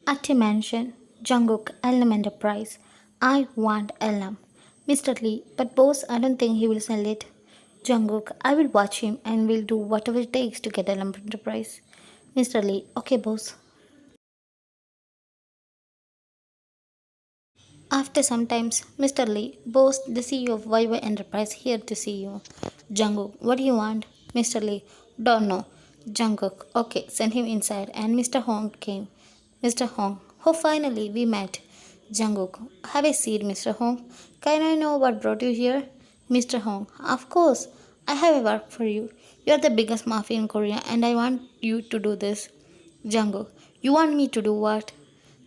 At a mansion, Jungkook, LM Enterprise. I want LM. Mr. Lee, but boss, I don't think he will sell it. Jungkook, I will watch him and will do whatever it takes to get LM Enterprise. Mr. Lee, okay, boss. After some times, Mr. Lee, boss, the CEO of YY Enterprise, here to see you. Jungkook, what do you want? Mr. Lee, don't know. Jungkook, okay, send him inside. And Mr. Hong came. Mr. Hong, oh, finally, we met. Jungkook, have a seat, Mr. Hong. Can I know what brought you here? Mr. Hong, of course, I have a work for you. You are the biggest mafia in Korea, and I want you to do this. Jungkook, you want me to do what?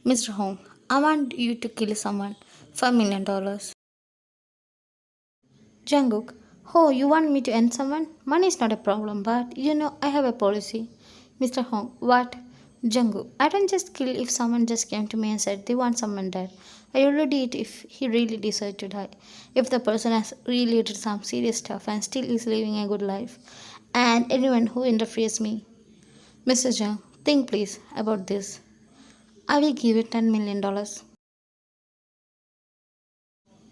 Mr. Hong, I want you to kill someone. $5 million. Jungkook, oh, you want me to end someone? Money is not a problem, but you know I have a policy. Mr. Hong, what? Jungkook, I don't just kill if someone just came to me and said they want someone dead. I only do it if he really decides to die. If the person has really did some serious stuff and still is living a good life. And anyone who interferes me. Mr. Jung, think please about this. I will give you $10 million.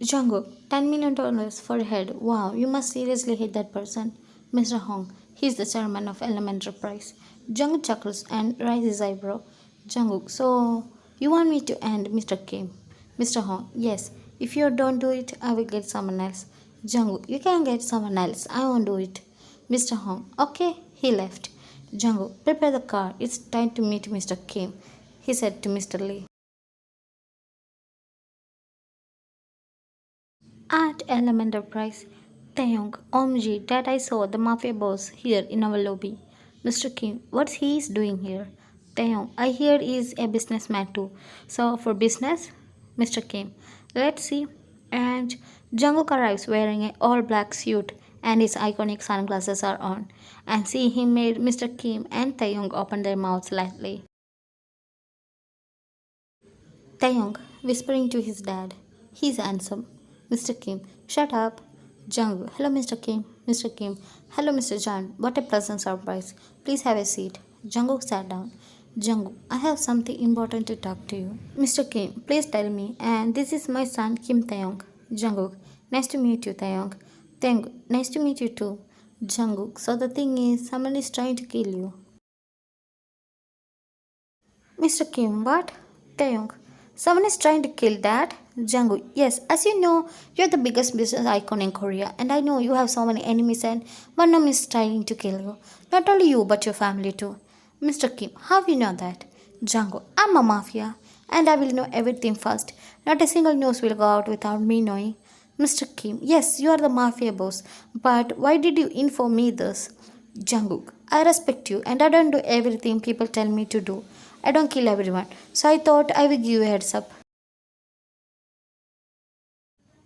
Jungkook, $10 million for a head. Wow, you must seriously hate that person. Mr. Hong, he's the chairman of LM Enterprise. Jungkook chuckles and raises his eyebrow. Jungkook, so you want me to end Mr. Kim? Mr. Hong, yes. If you don't do it, I will get someone else. Jungkook, you can get someone else. I won't do it. Mr. Hong, okay. He left. Jungkook, prepare the car. It's time to meet Mr. Kim, he said to Mr. Lee. At LM Enterprise, Taeyong, OMG, that I saw the mafia boss here in our lobby. Mr. Kim, what's he is doing here? Taeyong, I hear he's a businessman too. So for business? Mr. Kim, let's see. And Jungkook arrives wearing an all-black suit and his iconic sunglasses are on. And see him made Mr. Kim and Taeyong open their mouths slightly. Taeyong whispering to his dad. He's handsome. Mr. Kim, shut up. Jungkook, hello Mr. Kim. Mr. Kim, hello Mr. John. What a pleasant surprise. Please have a seat. Jungkook sat down. Jungkook, I have something important to talk to you. Mr. Kim, please tell me. And this is my son Kim Taeyong. Jungkook, nice to meet you Taeyong. Taeyong, nice to meet you too. Jungkook, so the thing is, someone is trying to kill you. Mr. Kim, what? Taeyong, someone is trying to kill Dad? Jungkook, yes, as you know, you're the biggest business icon in Korea, and I know you have so many enemies, and one of them is trying to kill you. Not only you, but your family too. Mr. Kim, how you know that? Jungkook, I'm a mafia, and I will know everything first. Not a single news will go out without me knowing. Mr. Kim, yes, you are the mafia boss, but why did you inform me this? Jungkook, I respect you, and I don't do everything people tell me to do. I don't kill everyone, so I thought I would give you a heads up.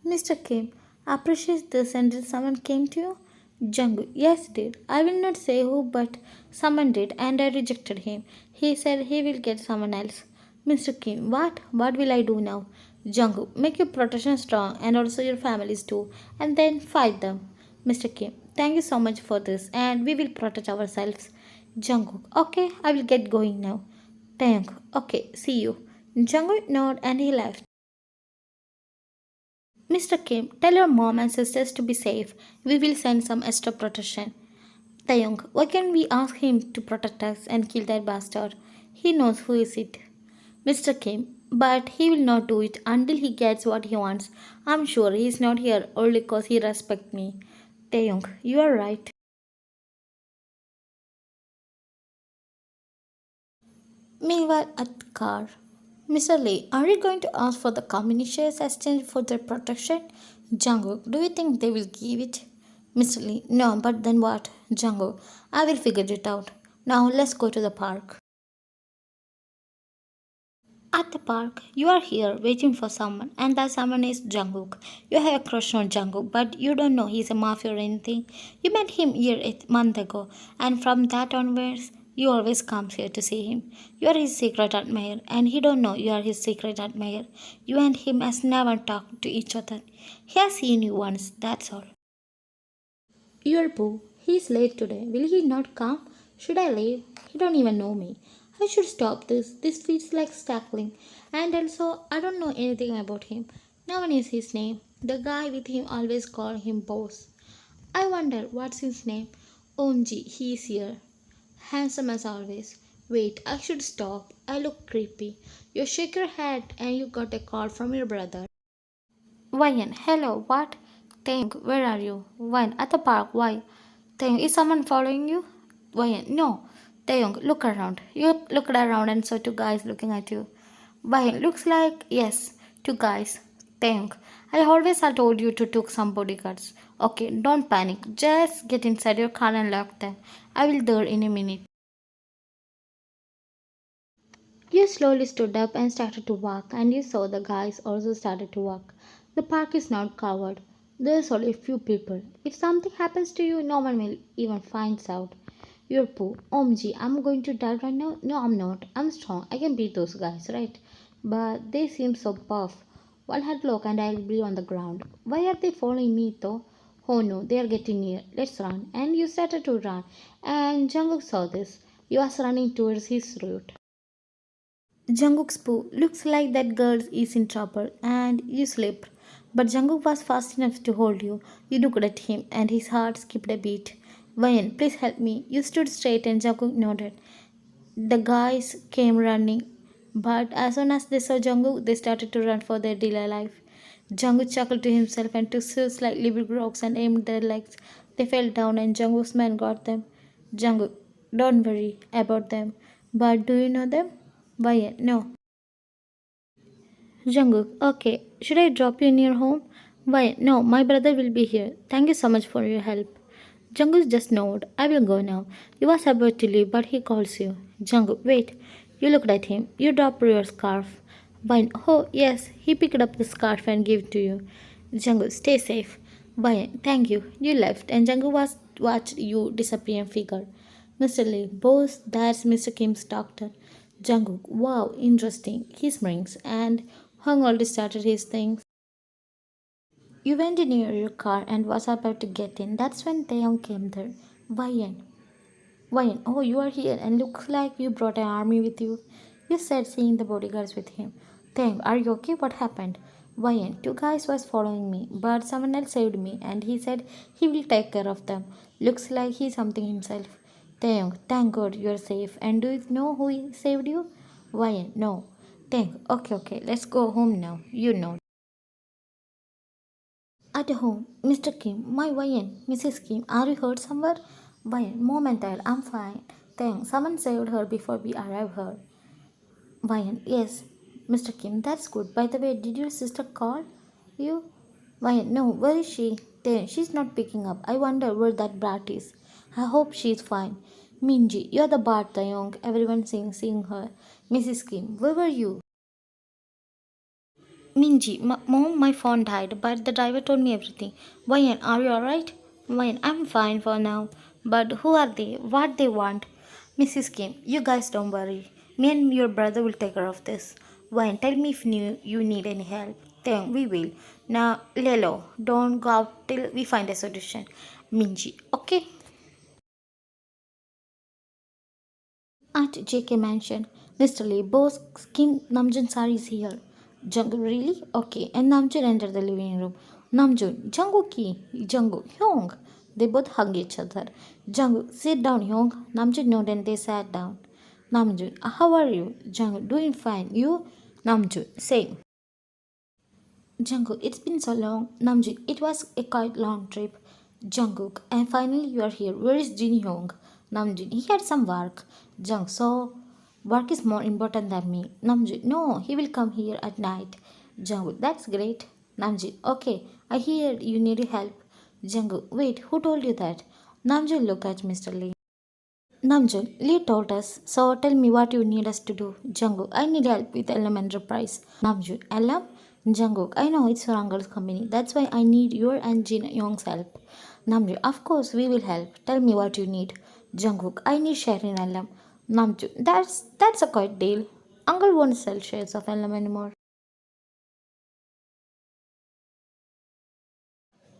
Mr. Kim, appreciate this and did someone came to you? Jungkook, yes did. I will not say who, but someone did and I rejected him. He said he will get someone else. Mr. Kim, what? What will I do now? Jungkook, make your protection strong and also your families too, and then fight them. Mr. Kim, thank you so much for this and we will protect ourselves. Jungkook, okay, I will get going now. Taeyong, okay, see you. Jungkook nodded and he left. Mr. Kim, tell your mom and sisters to be safe. We will send some extra protection. Taeyong, why can't we ask him to protect us and kill that bastard? He knows who is it. Mr. Kim, but he will not do it until he gets what he wants. I'm sure he is not here only because he respects me. Taeyong, you are right. Meanwhile, at the car, Mr. Lee, are you going to ask for the company shares exchange for their protection? Jungkook, do you think they will give it? Mr. Lee, no, but then what? Jungkook, I will figure it out. Now let's go to the park. At the park, you are here waiting for someone, and that someone is Jungkook. You have a crush on Jungkook, but you don't know he's a mafia or anything. You met him here a month ago, and from that onwards, you always comes here to see him. You are his secret admirer, and he don't know you are his secret admirer. You and him has never talked to each other. He has seen you once, that's all. Your boo, he's late today. Will he not come? Should I leave? He don't even know me. I should stop this. This feels like stackling. And also, I don't know anything about him. No one is his name. The guy with him always call him boss. I wonder what's his name. OMG, he's here. Handsome as always. Wait, I should stop. I look creepy. You shake your head and you got a call from your brother. Ryan, hello, what? Thank, where are you? Ryan, at the park, why? Taeyong, is someone following you? Ryan, no. Taeyong, look around. You looked around and saw two guys looking at you. Ryan, looks like, yes, two guys. Taeyong, I always had told you to take some bodyguards. Okay, don't panic. Just get inside your car and lock them. I will there in a minute. You slowly stood up and started to walk, and you saw the guys also started to walk. The park is not covered. There's only a few people. If something happens to you, no one will even find out. You're poor. OMG, I'm going to die right now? No, I'm not. I'm strong. I can beat those guys, right? But they seem so buff. One headlock and I'll be on the ground. Why are they following me though? Oh no, they are getting near. Let's run. And you started to run. And Jungkook saw this. You was running towards his route. Jungkook's poo looks like that girl is in trouble and you slipped. But Jungkook was fast enough to hold you. You looked at him and his heart skipped a beat. Vayan, please help me. You stood straight and Jungkook nodded. The guys came running. But as soon as they saw Jungkook, they started to run for their dear life. Jungkook chuckled to himself and took two slightly big rocks and aimed their legs. They fell down and Jungkook's man got them. Jungkook, don't worry about them. But do you know them? Vayan, no. Jungkook, okay, should I drop you in your home? Why, no, my brother will be here. Thank you so much for your help. Jungkook just nodded. I will go now. You was about to leave, but he calls you. Jungkook, wait. You looked at him. You dropped your scarf. Vine, oh yes, he picked up the scarf and gave it to you. Jungkook, stay safe. Vine, thank you. You left, and Jungkook was watched you disappear and figure. Mr. Lee, boss, that's Mr. Kim's doctor. Jungkook, wow, interesting. His rings, and Hung already started his things. You went in your car and was about to get in. That's when Taeyong came there. Vayan. Vayan, oh, you are here and looks like you brought an army with you. You said seeing the bodyguards with him. Taeyong, are you okay? What happened? Vayan, two guys was following me, but someone else saved me and he said he will take care of them. Looks like he's something himself. Taeyong, thank God you're safe. And do you know who saved you? Vayan, no. Taeyong, okay, let's go home now. You know. At home, Mr. Kim, my Wayan, Mrs. Kim, are you hurt somewhere? Wayan, Mom and Dad, I'm fine. Thanks, someone saved her before we arrived here. Wayan, yes, Mr. Kim, that's good. By the way, did your sister call you? Wayan, no, where is she? Then she's not picking up. I wonder where that brat is. I hope she's fine. Minji, you're the Bart Young. Everyone seeing her. Mrs. Kim, where were you? Minji, mom, my phone died, but the driver told me everything. Wayan, are you alright? Wayan, I'm fine for now. But who are they? What they want? Mrs. Kim, you guys don't worry. Me and your brother will take care of this. Wayan, tell me if you need any help. Then we will. Now, Lelo, don't go out till we find a solution. Minji, okay? At JK Mansion, Mr. Lee, boss Kim Namjoon Sari is here. Jungkook, really? Okay. And Namjoon entered the living room. Namjoon, Jungkook ki, Jungkook, Hyung. They both hug each other. Jungkook, sit down, Hyung. Namjoon nodded and they sat down. Namjoon, how are you? Jungkook, doing fine. You? Namjoon, same. Jungkook, it's been so long. Namjoon, it was a quite long trip. Jungkook, and finally you are here. Where is Jin Hyung? Namjoon, he had some work. Jung, so work is more important than me. Namjoon, no, he will come here at night. Jungkook, that's great. Namjoon, okay, I hear you need help. Jungkook, wait, who told you that? Namjoon looked at Mr. Lee. Namjoon, Lee told us, so tell me what you need us to do. Jungkook, I need help with LM Enterprise. Namjoon, LM? Jungkook, I know it's your uncle's company. That's why I need your and Jin Young's help. Namjoon, of course we will help. Tell me what you need. Jungkook, I need share in LM. Namjoon, that's a quite deal. Uncle won't sell shares of LM anymore.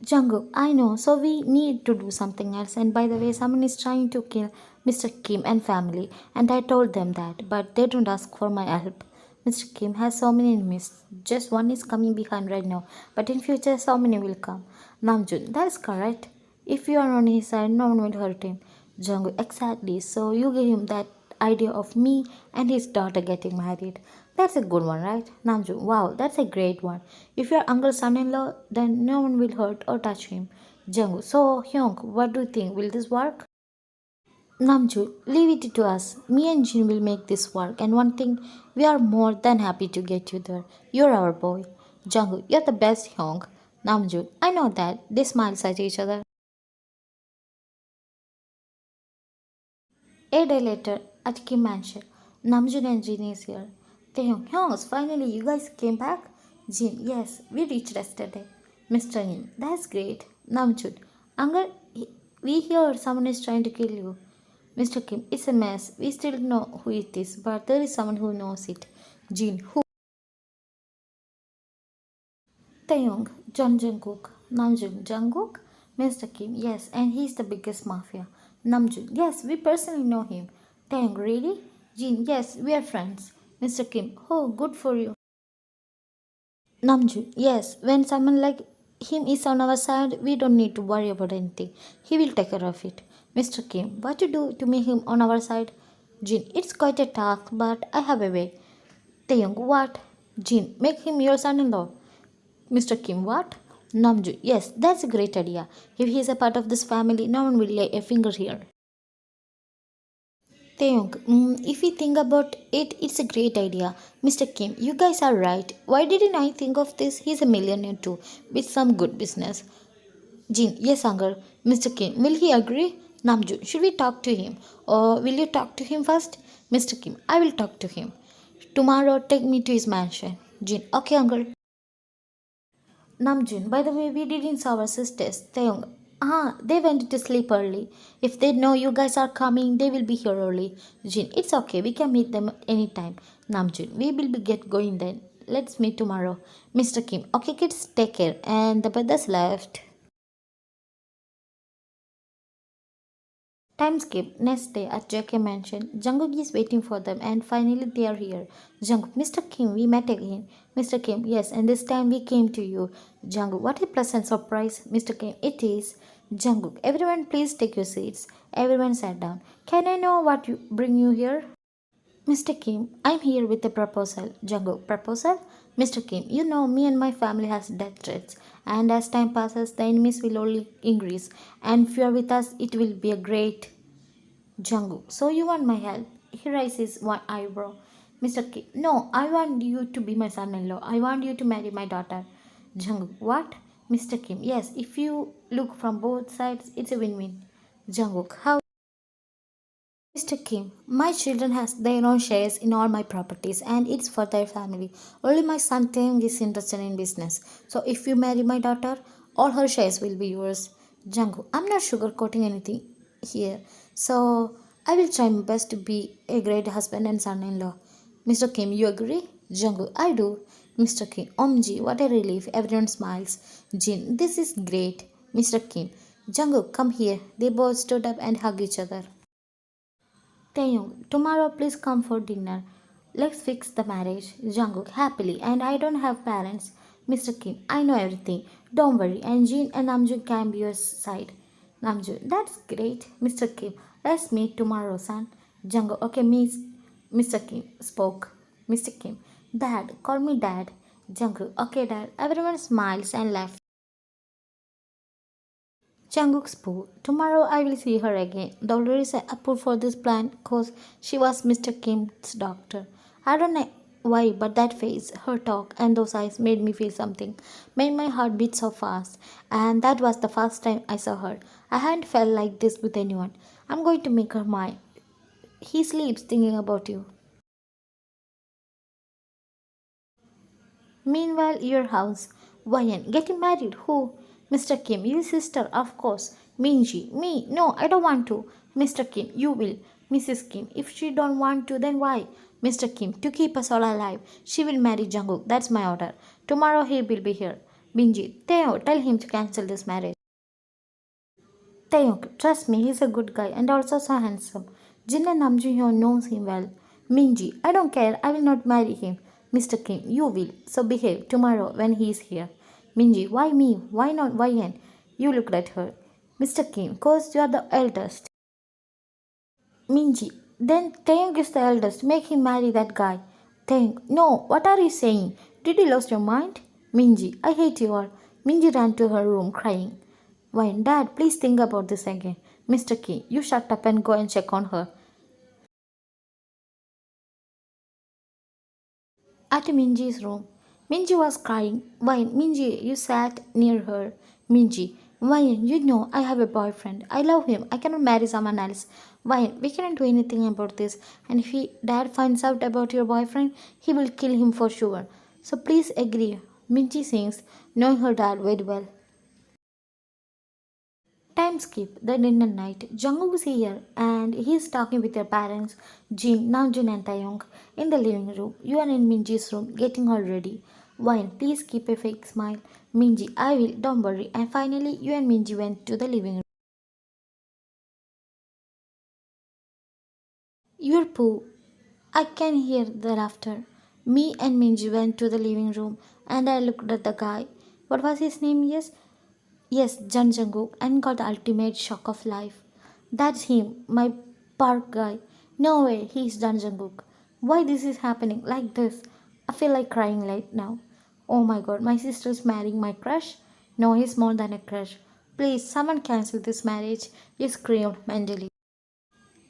Jungkook, I know, so we need to do something else. And by the way, someone is trying to kill Mr. Kim and family, and I told them that, but they don't ask for my help. Mr. Kim has so many enemies. Just one is coming behind right now, but in future so many will come. Namjoon, that is correct. If you are on his side, no one will hurt him. Jungkook, exactly. So you gave him that idea of me and his daughter getting married. That's a good one, right? Namjoon, wow, that's a great one. If your uncle's son-in-law, then no one will hurt or touch him. Jungkook, so Hyung, what do you think? Will this work? Namjoon, leave it to us. Me and Jin will make this work. And one thing, we are more than happy to get you there. You're our boy. Jungkook, you're the best, Hyung. Namjoon, I know that. They smile at each other. A day later, at Kim Mansion, Namjoon and Jin is here. Taehyung, Hyungs, finally you guys came back? Jin, yes, we reached yesterday. Mr. Yin, that's great. Namjoon, Uncle, we hear someone is trying to kill you. Mr. Kim, it's a mess. We still don't know who it is, but there is someone who knows it. Jin, who? Taeyong, John Jungkook, Namjoon, Jungkook, Mr. Kim, yes, and he's the biggest mafia. Namjoon, yes, we personally know him. Taeyong, really? Jin, yes, we are friends. Mr. Kim, oh, good for you. Namjoon, yes, when someone like him is on our side, we don't need to worry about anything. He will take care of it. Mr. Kim, what to do to make him on our side? Jin, it's quite a task, but I have a way. Taeyong, what? Jin, make him your son-in-law. Mr. Kim, what? Namjoon, yes, that's a great idea. If he is a part of this family, no one will lay a finger here. Taeyong, if we think about it, it's a great idea. Mr. Kim, you guys are right. Why didn't I think of this? He's a millionaire too, with some good business. Jin, yes, uncle. Mr. Kim, will he agree? Namjoon, should we talk to him? Or will you talk to him first? Mr. Kim, I will talk to him. Tomorrow, take me to his mansion. Jin, okay, uncle. Namjoon, by the way, we didn't saw our sisters. Taeyong, they went to sleep early. If they know you guys are coming, they will be here early. Jin, it's okay, we can meet them anytime. Namjoon, we will be get going then. Let's meet tomorrow. Mr. Kim, okay kids, take care. And the brothers left. Time skip. Next day at JK Mansion, Jungkook is waiting for them and finally they are here. Jungkook, Mr. Kim, we met again. Mr. Kim, yes, and this time we came to you. Jungkook, what a pleasant surprise. Mr. Kim, it is. Jungkook, everyone please take your seats. Everyone sat down. Can I know what you bring you here? Mr. Kim, I'm here with a proposal. Jungkook, proposal? Mr. Kim, you know me and my family has death threats, and as time passes, the enemies will only increase. And if you are with us, it will be a great. Jungkook, so you want my help? He raises one eyebrow. Mr. Kim, no, I want you to be my son-in-law. I want you to marry my daughter. Jungkook, what? Mr. Kim, yes, if you look from both sides, it's a win-win. Jungkook, how? Mr. Kim, my children has their own shares in all my properties and it's for their family. Only my son Taeyong is interested in business. So if you marry my daughter, all her shares will be yours. Jungkook, I'm not sugarcoating anything here. So I will try my best to be a great husband and son-in-law. Mr. Kim, you agree? Jungkook, I do. Mr. Kim, OMG, what a relief. Everyone smiles. Jin, this is great. Mr. Kim, Jungkook, come here. They both stood up and hugged each other. Taeyong, tomorrow please come for dinner. Let's fix the marriage. Jungkook, happily, and I don't have parents. Mr. Kim, I know everything. Don't worry, and Jin and Namjoon can be your side. Namjoon, that's great. Mr. Kim, let's meet tomorrow, son. Jungkook, okay, Miss. Mr. Kim spoke. Mr. Kim, Dad, call me Dad. Jungkook, okay, Dad. Everyone smiles and laughs. Jungkook spoke. Tomorrow I will see her again. The reason I approved for this plan because she was Mr. Kim's doctor. I don't know why, but that face, her talk, and those eyes made me feel something. Made my heart beat so fast. And that was the first time I saw her. I hadn't felt like this with anyone. I'm going to make her mine. He sleeps thinking about you. Meanwhile, your house. Wayan, getting married? Who? Mr. Kim, your sister, of course. Minji, me? No, I don't want to. Mr. Kim, you will. Mrs. Kim, if she don't want to, then why? Mr. Kim, to keep us all alive. She will marry Jungkook. That's my order. Tomorrow he will be here. Minji, Theo, tell him to cancel this marriage. Taeyong, trust me, he's a good guy and also so handsome. Jin and Namjoon knows him well. Minji, I don't care, I will not marry him. Mr. Kim, you will. So behave tomorrow when he is here. Minji, why me? Why not YN? You looked at her. Mr. Kim, cause you are the eldest. Minji, then Taeyong is the eldest. Make him marry that guy. Taeyong, no, what are you saying? Did you lose your mind? Minji, I hate you all. Minji ran to her room crying. Why, Dad, please think about this again. Mr. Kim, you shut up and go and check on her. At Minji's room, Minji was crying. Why, Minji, you sat near her. Minji, why, you know I have a boyfriend. I love him. I cannot marry someone else. Why, we cannot do anything about this. And if dad finds out about your boyfriend, he will kill him for sure. So please agree. Minji sings, knowing her dad very well. Time skip, the dinner night. Jungkook is here and he is talking with their parents, Jin, Namjoon and Taeyong, in the living room. You are in Minji's room, getting all ready. Wine, please keep a fake smile. Minji, I will, don't worry. And finally, you and Minji went to the living room. Your poo. I can hear the laughter. Me and Minji went to the living room and I looked at the guy. What was his name? Yes, Jungkook, and got the ultimate shock of life. That's him, my park guy. No way, he's Jungkook. Why this is happening like this? I feel like crying right now. Oh my god, my sister's marrying my crush? No, he's more than a crush. Please, someone cancel this marriage. He screamed mentally.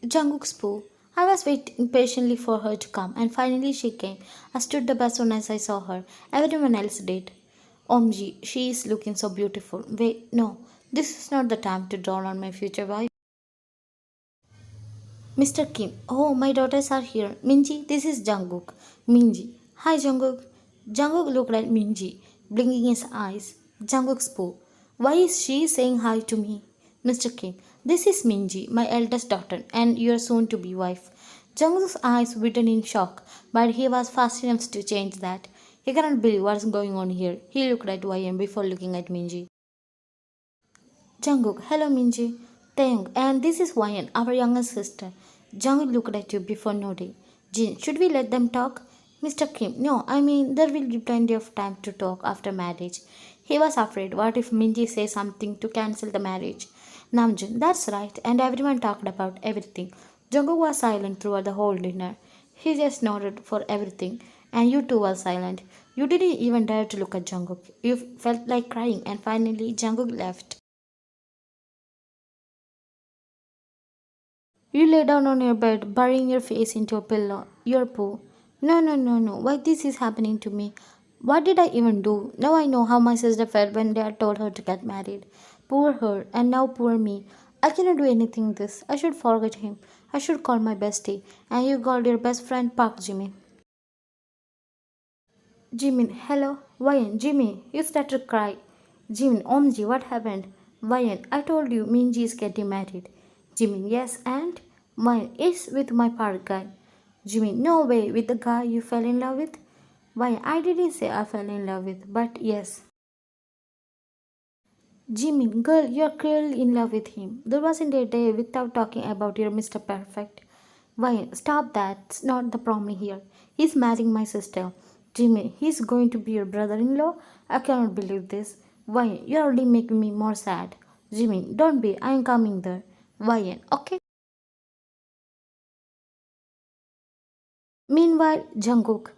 Jungkook spoke. I was waiting patiently for her to come, and finally she came. I stood up as soon as I saw her. Everyone else did. Omji, she is looking so beautiful. Wait, no, this is not the time to draw on my future wife. Mr. Kim, oh, my daughters are here. Minji, this is Jungkook. Minji, hi Jungkook. Jungkook looked at Minji, blinking his eyes. Jungkook spoke. Why is she saying hi to me? Mr. Kim, this is Minji, my eldest daughter, and your soon to be wife. Jungkook's eyes widened in shock, but he was fast enough to change that. He cannot believe what's going on here. He looked at YM before looking at Minji. Jungkook, hello Minji. Taeyong, and this is YN, our younger sister. Jungkook looked at you before nodding. Jin, should we let them talk? Mr. Kim, no, I mean, there will be plenty of time to talk after marriage. He was afraid, what if Minji says something to cancel the marriage? Namjoon, that's right, and everyone talked about everything. Jungkook was silent throughout the whole dinner. He just nodded for everything, and you too were silent. You didn't even dare to look at Jungkook. You felt like crying, and finally Jungkook left. You lay down on your bed, burying your face into a pillow. You're poor. No, no, no, no. Why this is happening to me? What did I even do? Now I know how my sister felt when they had told her to get married. Poor her, and now poor me. I cannot do anything this. I should forget him. I should call my bestie. And you called your best friend Park Jimmy. Jimin, hello. Wayan, Jimmy, you started to cry. Jimin, Omji, what happened? Wayan, I told you Minji is getting married. Jimin, yes, and? Wayan, is with my park guy. Jimin, no way, with the guy you fell in love with? Wayan, I didn't say I fell in love with, but yes. Jimin, girl, you're clearly in love with him. There wasn't a day without talking about your Mr. Perfect. Why, stop that. It's not the problem here. He's marrying my sister. Jimin, he's going to be your brother-in-law? I cannot believe this. Why, you're already making me more sad. Jimin, don't be. I am coming there. Why, okay? Meanwhile, Jungkook,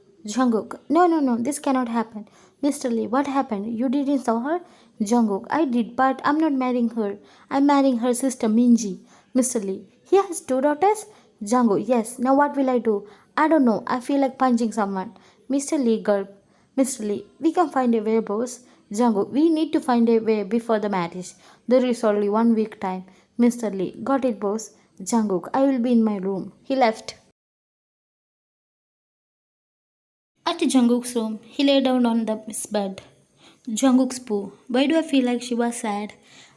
no, no, no, this cannot happen. Mr. Lee, what happened? You didn't saw her? Jungkook, I did, but I'm not marrying her. I'm marrying her sister Minji. Mr. Lee, he has two daughters? Jungkook, yes. Now what will I do? I don't know. I feel like punching someone. Mr. Lee gulp. Mr. Lee, we can find a way, boss. Jungkook, we need to find a way before the marriage. There is only 1 week time. Mr. Lee, got it, boss. Jungkook, I will be in my room. He left. At Jungkook's room, he lay down on his bed. Jungkook spoke. Why do I feel like she was sad?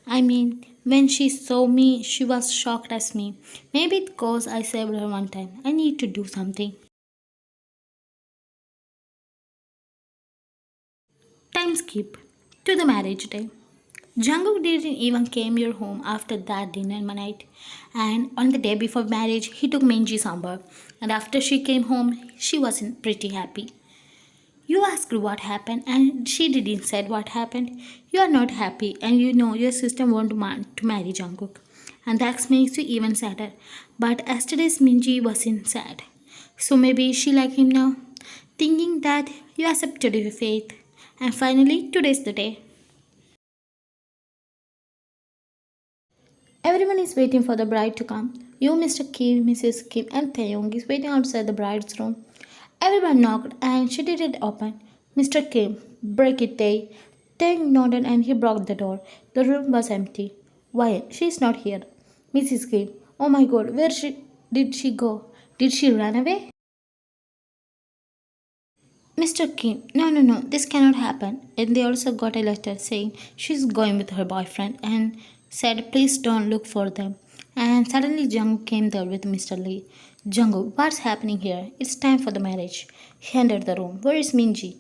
I mean, when she saw me, she was shocked as me. Maybe because I saved her one time. I need to do something. Time skip to the marriage day. Jungkook didn't even came your home after that dinner night, and on the day before marriage, he took Minji somewhere. And after she came home, she wasn't pretty happy. You asked what happened, and she didn't said what happened. You are not happy, and you know your sister won't want to marry Jungkook, and that makes you even sadder. But yesterday's Minji wasn't sad, so maybe she like him now, thinking that you accepted your faith. And finally, today's the day. Everyone is waiting for the bride to come. You, Mr. Kim, Mrs. Kim, and Taeyong is waiting outside the bride's room. Everyone knocked and she didn't open. Mr. Kim, break it, Tae. Taeyong nodded and he broke the door. The room was empty. Why? She's not here. Mrs. Kim, oh my god, did she go? Did she run away? Mr. Kim, no, this cannot happen. And they also got a letter saying she's going with her boyfriend and said, please don't look for them. And suddenly Jungkook came there with Mr. Lee. Jungkook, what's happening here? It's time for the marriage. He entered the room. Where is Minji?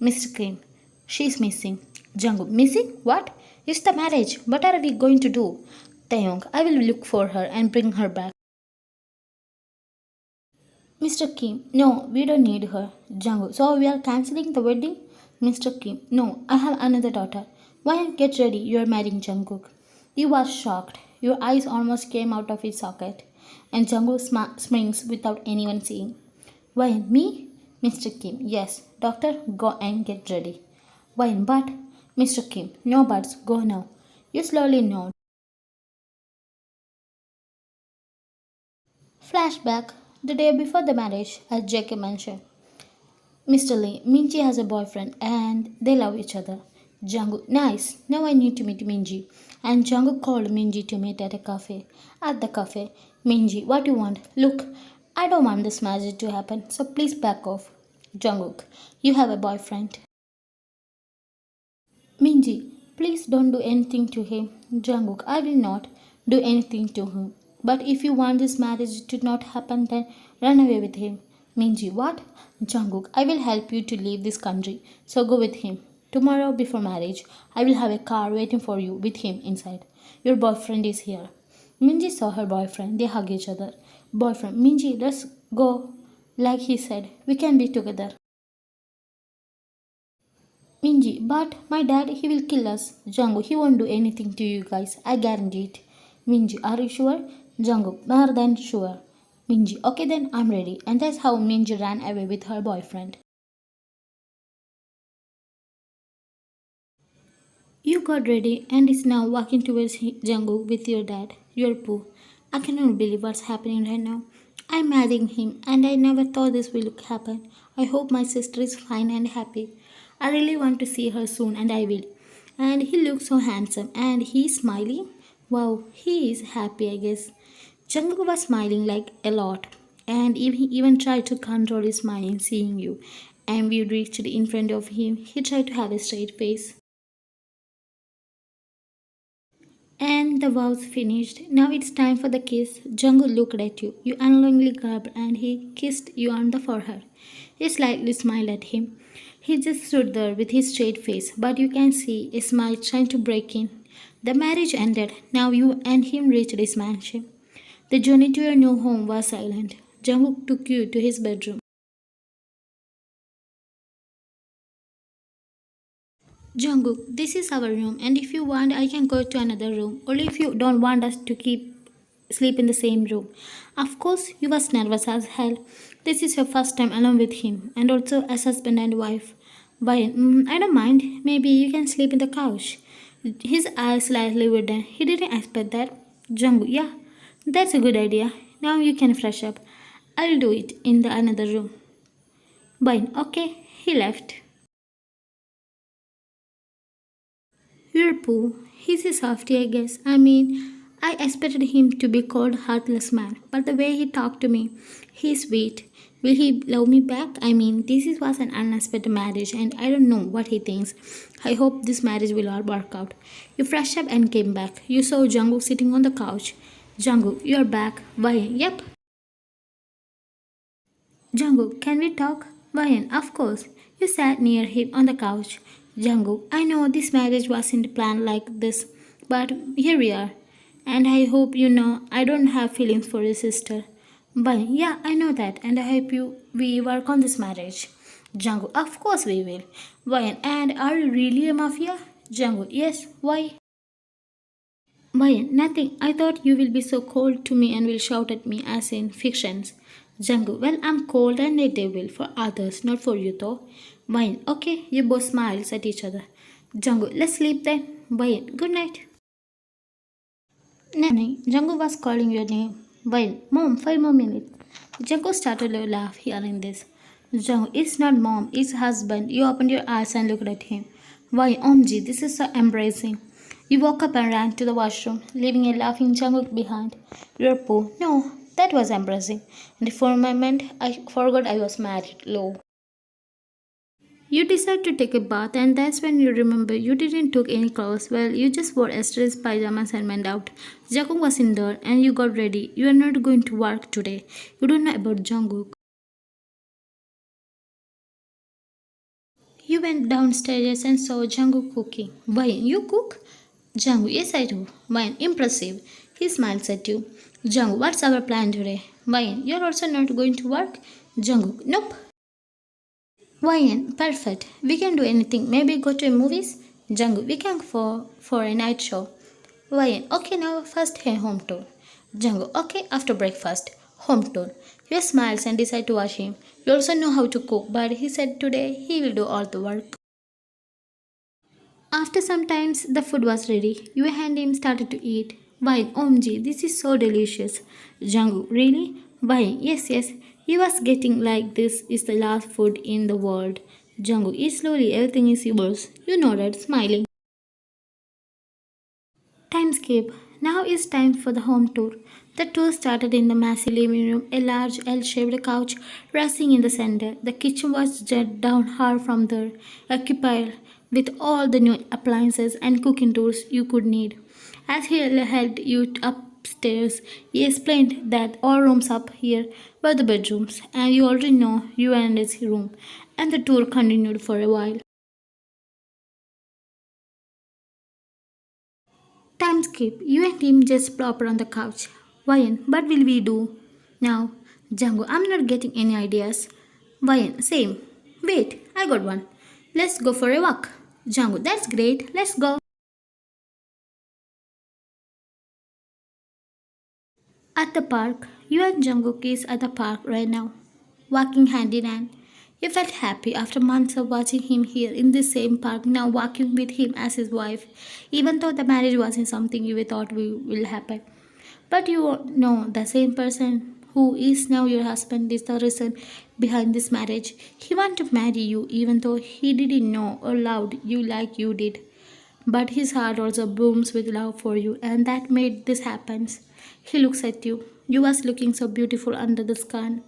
Mr. Kim, she's missing. Jungkook, missing? What? It's the marriage. What are we going to do? Taeyong, I will look for her and bring her back. Mr. Kim, no, we don't need her. Jungkook, so we are cancelling the wedding? Mr. Kim, no, I have another daughter. Why get ready? You are marrying Jungkook. He was shocked. Your eyes almost came out of his socket. And Jungkook springs without anyone seeing. Why, me? Mr. Kim, yes. Doctor, go and get ready. Why, but? Mr. Kim, no buts, go now. You slowly nod. Flashback. The day before the marriage, as Jackie mentioned. Mr. Lee, Minji has a boyfriend and they love each other. Jungkook, nice. Now I need to meet Minji. And Jungkook called Minji to meet at a cafe. At the cafe, Minji, what do you want? Look, I don't want this marriage to happen, so please back off. Jungkook, you have a boyfriend. Minji, please don't do anything to him. Jungkook, I will not do anything to him. But if you want this marriage to not happen, then run away with him. Minji, what? Jungkook, I will help you to leave this country. So go with him. Tomorrow before marriage, I will have a car waiting for you with him inside. Your boyfriend is here. Minji saw her boyfriend. They hug each other. Boyfriend, Minji, let's go. Like he said, we can be together. Minji, but my dad, he will kill us. Jungkook, he won't do anything to you guys. I guarantee it. Minji, are you sure? Jungkook, more than sure. Minji, okay then, I'm ready. And that's how Minji ran away with her boyfriend. You got ready and is now walking towards Jungkook with your dad. You're Pooh. I cannot believe what's happening right now. I'm marrying him and I never thought this will happen. I hope my sister is fine and happy. I really want to see her soon and I will. And he looks so handsome and he's smiling. Wow, he is happy I guess. Jungkook was smiling like a lot and he even tried to control his smile seeing you. And we reached in front of him. He tried to have a straight face. And the vows finished. Now it's time for the kiss. Jungkook looked at you. You unknowingly grabbed and he kissed you on the forehead. He slightly smiled at him. He just stood there with his straight face, but you can see a smile trying to break in. The marriage ended. Now you and him reached his mansion. The journey to your new home was silent. Jungkook took you to his bedroom. Jungkook, this is our room, and if you want, I can go to another room. Only if you don't want us to keep sleep in the same room. Of course, you was nervous as hell. This is your first time alone with him, and also as husband and wife. Why? I don't mind. Maybe you can sleep in the couch. His eyes slightly widened. He didn't expect that. Jungkook, yeah, that's a good idea. Now you can fresh up. I'll do it in the another room. Fine, okay. He left. You're Pooh. He's a softy, I guess. I mean, I expected him to be called heartless man, but the way he talked to me, he's sweet. Will he love me back? I mean, was an unexpected marriage, and I don't know what he thinks. I hope this marriage will all work out. You freshed up and came back. You saw Jungkook sitting on the couch. Jungkook, you're back. Why? Yep. Jungkook, can we talk? Why? Of course. You sat near him on the couch. Jungkook, I know this marriage wasn't planned like this, but here we are. And I hope you know I don't have feelings for your sister. But yeah, I know that, and I hope we work on this marriage. Jungkook, of course we will. Why? And are you really a mafia? Jungkook, yes. Why? Why? Nothing. I thought you will be so cold to me and will shout at me as in fictions. Jungkook, well, I'm cold and a devil for others, not for you though. Why? Okay, you both smiles at each other. Jungkook, let's sleep then. Why? Good night. Nanny, Jungkook was calling your name. Why? Mom, 5 more minutes. Jungkook started to laugh hearing this. Jungkook, it's not mom, it's husband. You opened your eyes and looked at him. Why, Omji, this is so embarrassing. You woke up and ran to the washroom, leaving a laughing Jungkook behind. You're poor. No, that was embarrassing. And for a moment, I forgot I was married. Low. You decide to take a bath, and that's when you remember you didn't took any clothes. Well, you just wore yesterday's pajamas and went out. Jungkook was in there, and you got ready. You are not going to work today. You don't know about Jungkook. You went downstairs and saw Jungkook cooking. Why, you cook? Jungkook, yes I do. Why, impressive. He smiles at you. Jungkook, what's our plan today? Why, you're also not going to work? Jungkook, nope. Why, perfect. We can do anything. Maybe go to a movies? Jungkook, we can for a night show. Why, okay now first a home tour. Jungkook, okay after breakfast. Home tour. You smiles and decide to watch him. You also know how to cook, but he said today he will do all the work. After some time, the food was ready. You and him started to eat. Why, OMG, this is so delicious. Jungkook, really? Why, yes, yes. He was getting like this is the last food in the world. Jungkook, eat slowly, everything is yours. You nodded, smiling. Time skip. Now is time for the home tour. The tour started in the massive living room, a large L-shaped couch resting in the center. The kitchen was jet down hard from there, occupied with all the new appliances and cooking tools you could need. As he helped you upstairs, he explained that all rooms up here were the bedrooms, and you already know you and his room. And the tour continued for a while. Time skip. You and him just plop on the couch. Ryan, what will we do? Now, Django, I'm not getting any ideas. Ryan, same. Wait, I got one. Let's go for a walk. Django, that's great. Let's go. At the park, you and Jungkook is at the park right now, walking hand in hand. You felt happy after months of watching him here in the same park, now walking with him as his wife, even though the marriage wasn't something you thought will happen. But you know the same person who is now your husband is the reason behind this marriage. He wanted to marry you even though he didn't know or loved you like you did. But his heart also booms with love for you, and that made this happen. He looks at you. You was looking so beautiful under the sky.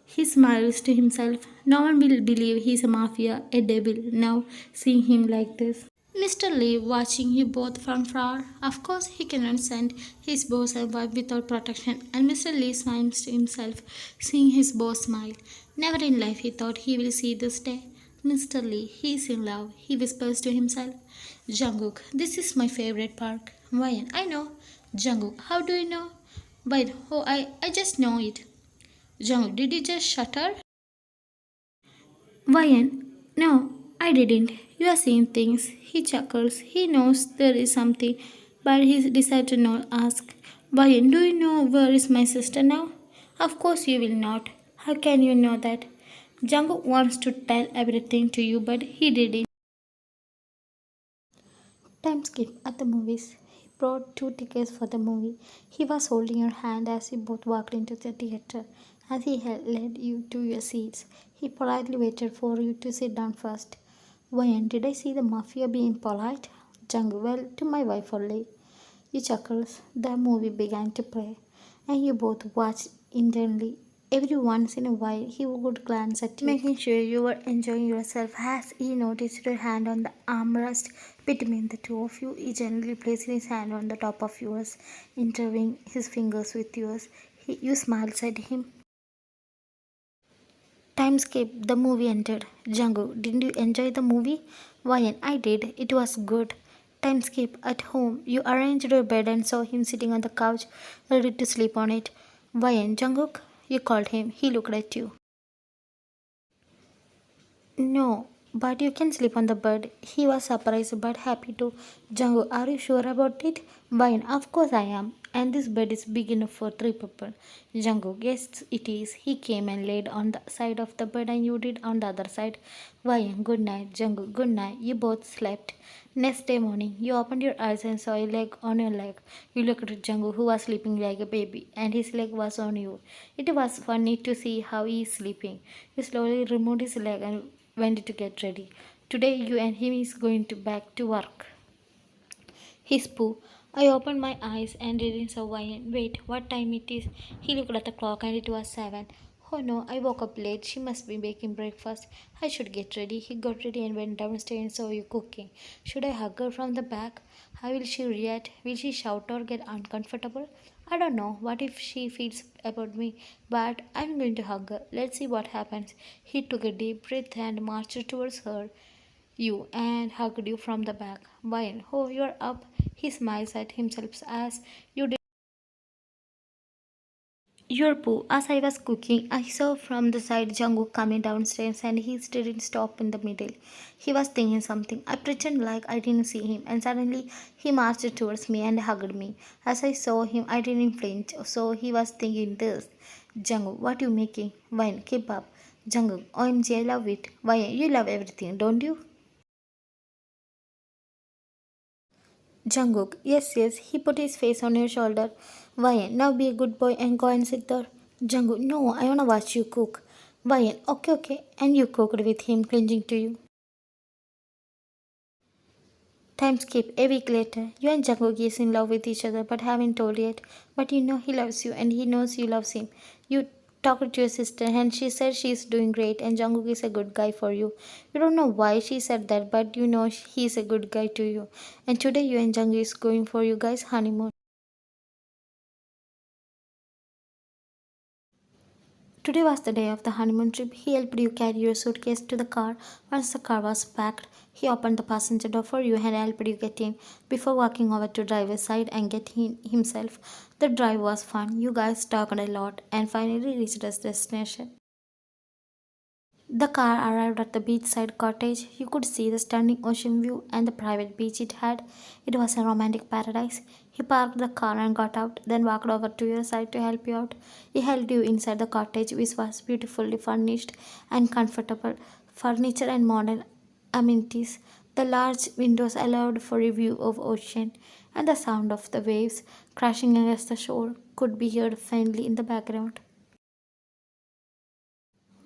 He smiles to himself. No one will believe he's a mafia, a devil, now seeing him like this. Mr. Lee watching you both from far. Of course, he cannot send his boss and wife without protection, and Mr. Lee smiles to himself, seeing his boss smile. Never in life he thought he will see this day. Mr. Lee, he is in love, he whispers to himself. Jungkook, this is my favorite park. Why? I know. Jungkook, how do you know? Why? Oh, I just know it. Jungkook, did you just shudder? Why? No, I didn't. You are seeing things. He chuckles. He knows there is something, but he decides to not ask. Why? Do you know where is my sister now? Of course you will not. How can you know that? Jungkook wants to tell everything to you, but he didn't. Time skip at the movies. He brought 2 tickets for the movie. He was holding your hand as you both walked into the theater. As he led you to your seats, he politely waited for you to sit down first. When did I see the mafia being polite? Jungle, well, to my wife only. You chuckles. The movie began to play, and you both watched intently. Every once in a while, he would glance at you, making sure you were enjoying yourself. As he noticed your hand on the armrest between the two of you, he gently placed his hand on the top of yours, intertwining his fingers with yours. You smiled at him. Timescape, the movie ended. Django, didn't you enjoy the movie? Why, I did. It was good. Timescape, at home, you arranged your bed and saw him sitting on the couch, ready to sleep on it. Why, Jungkook? You called him. He looked at you. No, but you can sleep on the bed. He was surprised but happy too. Django, are you sure about it? Wine, of course I am. And this bed is big enough for three people. Django, yes it is. He came and laid on the side of the bed and you did on the other side. Wine, good night. Django, good night. You both slept. Next day morning, you opened your eyes and saw a leg on your leg. You looked at Django, who was sleeping like a baby, and his leg was on you. It was funny to see how he is sleeping. You slowly removed his leg and went to get ready. Today you and him is going to back to work. His poo. I opened my eyes and didn't saw Ryan. Wait, what time it is? He looked at the clock and it was 7. Oh no, I woke up late. She must be making breakfast. I should get ready. He got ready and went downstairs and saw you cooking. Should I hug her from the back? How will she react? Will she shout or get uncomfortable? I don't know. What if she feels about me? But I'm going to hug her. Let's see what happens. He took a deep breath and marched towards her you and hugged you from the back. Why? Oh, you're up. He smiles at himself as you did. Your poo. As I was cooking, I saw from the side Jungkook coming downstairs and he didn't stop in the middle. He was thinking something. I pretended like I didn't see him and suddenly he marched towards me and hugged me. As I saw him, I didn't flinch. So he was thinking this. Jungkook, what you making? Wine, keep up. Jungkook, OMG, I love it. Why, you love everything, don't you? Jungkook, yes, yes, he put his face on your shoulder. Ryan, now be a good boy and go and sit there. Jungkook, no, I wanna watch you cook. Ryan, okay, okay, and you cooked with him clinging to you. Time skip, a week later, you and Jungkook is in love with each other but haven't told yet. But you know he loves you and he knows you loves him. You talked to your sister and she said she's doing great and Jungkook is a good guy for you. You don't know why she said that but you know he's a good guy to you. And today you and Jungkook is going for you guys honeymoon. Today was the day of the honeymoon trip. He helped you carry your suitcase to the car. Once the car was packed, he opened the passenger door for you and helped you get in before walking over to driver's side and get in himself. The drive was fun. You guys talked a lot and finally reached the destination. The car arrived at the beachside cottage. You could see the stunning ocean view and the private beach it had. It was a romantic paradise. He parked the car and got out, then walked over to your side to help you out. He held you inside the cottage, which was beautifully furnished and comfortable. Furniture and modern amenities. The large windows allowed for a view of ocean, and the sound of the waves crashing against the shore could be heard faintly in the background.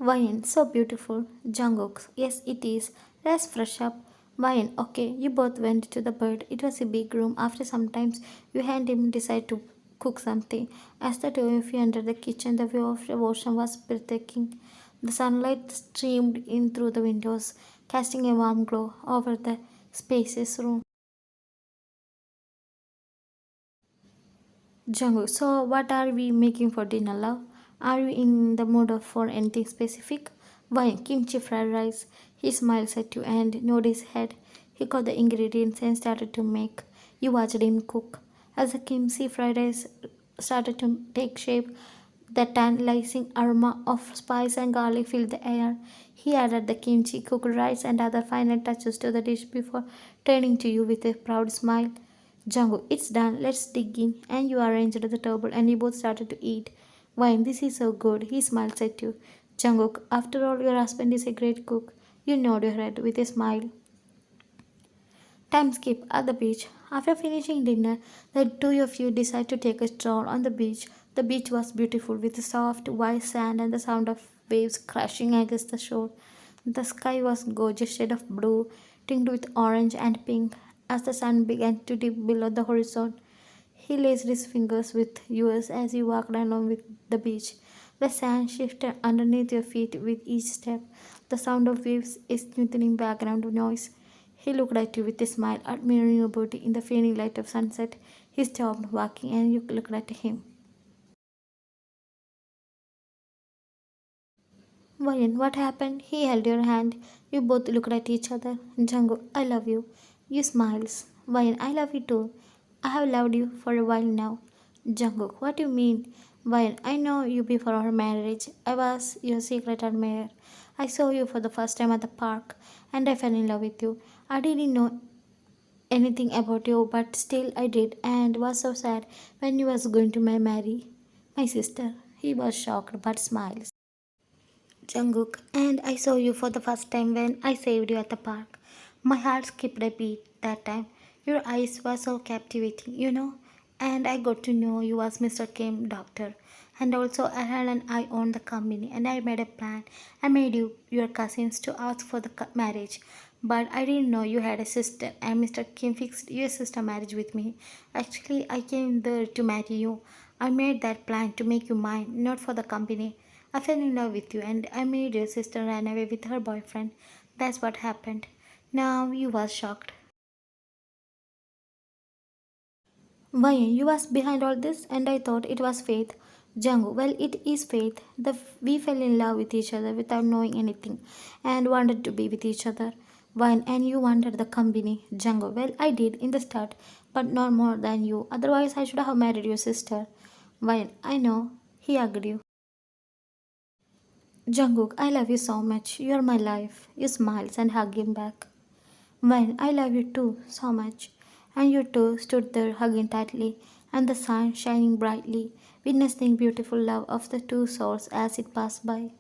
Wine, so beautiful. Jungkook, yes, it is. Let's fresh up. Wine, okay, you both went to the bed. It was a big room. After some time, you and him decided to cook something. As the two of you entered the kitchen, the view of the ocean was breathtaking. The sunlight streamed in through the windows, casting a warm glow over the spacious room. Jungkook, so what are we making for dinner, love? Are you in the mood for anything specific? Why, kimchi fried rice. He smiles at you and nodded his head. He got the ingredients and started to make. You watched him cook. As the kimchi fried rice started to take shape, the tantalizing aroma of spice and garlic filled the air. He added the kimchi, cooked rice, and other final touches to the dish before turning to you with a proud smile. Django, it's done. Let's dig in. And you arranged the table and you both started to eat. Wine, this is so good. He smiles at you. Jungkook, after all, your husband is a great cook. You nod your head with a smile. Time skip at the beach. After finishing dinner, the two of you decide to take a stroll on the beach. The beach was beautiful with the soft white sand and the sound of waves crashing against the shore. The sky was gorgeous shade of blue, tinged with orange and pink as the sun began to dip below the horizon. He laced his fingers with yours as you walked along with the beach. The sand shifted underneath your feet with each step. The sound of waves is smoothing background noise. He looked at you with a smile, admiring your beauty in the fading light of sunset. He stopped walking and you looked at him. Vayan, what happened? He held your hand. You both looked at each other. Jungkook, I love you. You smiles. Vayan, I love you too. I have loved you for a while now. Jungkook, what do you mean? Vayan, I know you before our marriage. I was your secret admirer. I saw you for the first time at the park and I fell in love with you. I didn't know anything about you, but still I did and was so sad when you was going to marry my sister. He was shocked but smiled. Jungkook, and I saw you for the first time when I saved you at the park. My heart skipped a beat that time. Your eyes were so captivating. And I got to know you as Mr. Kim doctor. And also I had an eye on the company and I made a plan. I made you your cousins to ask for the marriage. But I didn't know you had a sister and Mr. Kim fixed your sister marriage with me. Actually, I came there to marry you. I made that plan to make you mine, not for the company. I fell in love with you and I made your sister run away with her boyfriend. That's what happened. Now you was shocked. Why you was behind all this and I thought it was faith. Django, well it is faith. We fell in love with each other without knowing anything and wanted to be with each other. Wine and you wanted the company. Django, well I did in the start, but not more than you. Otherwise I should have married your sister. Wine, I know. He agreed. Jungkook, I love you so much. You're my life. You smiles and hug him back. Well, I love you too, so much. And you two stood there hugging tightly, and the sun shining brightly, witnessing beautiful love of the two souls as it passed by.